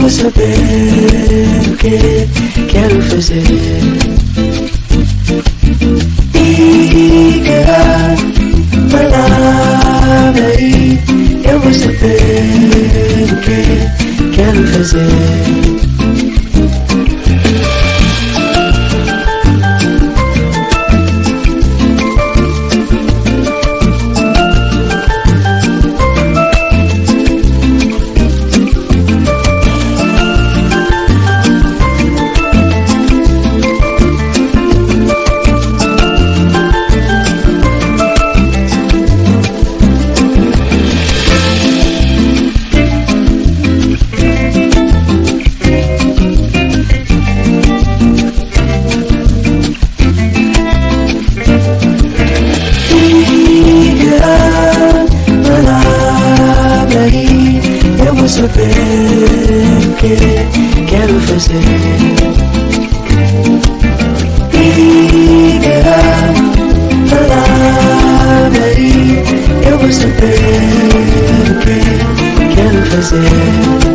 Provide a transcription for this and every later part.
vou saber o que quero fazer. Diga, palavra aí, eu vou saber o que quero fazer. Saber o que quero fazer. Diga a palavra aí, eu vou saber o que quero fazer.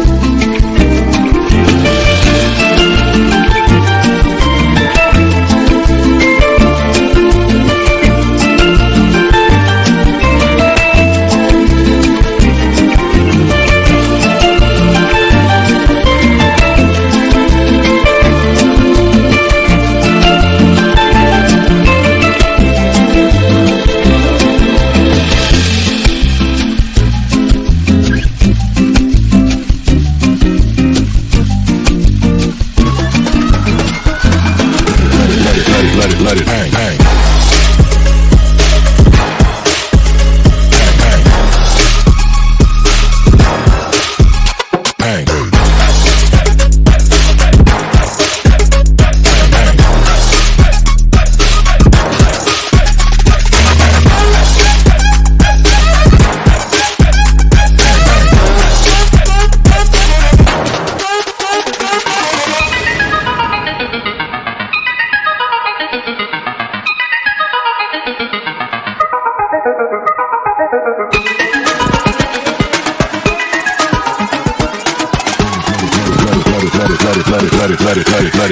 Let it hang, hang.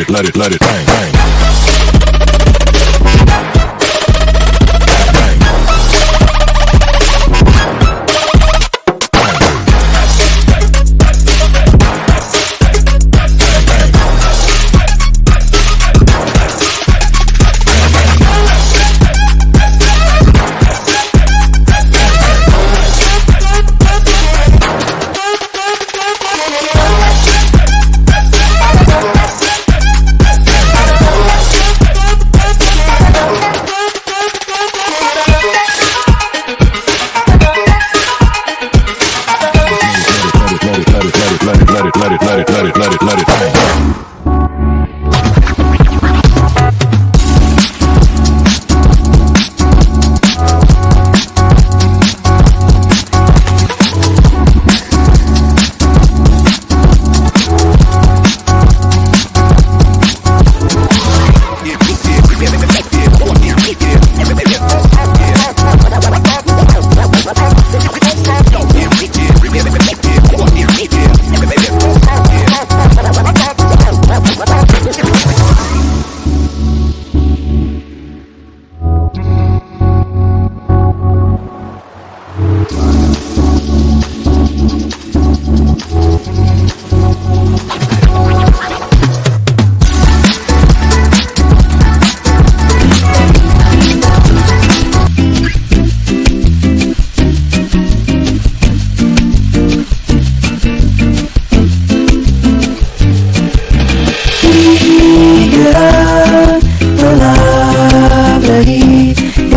Let it hang, hang. Let it hang.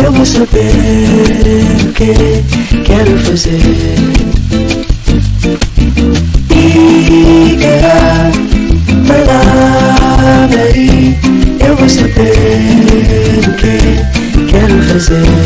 Eu vou saber o que quero fazer. Diga a palavra aí, eu vou saber o que quero fazer.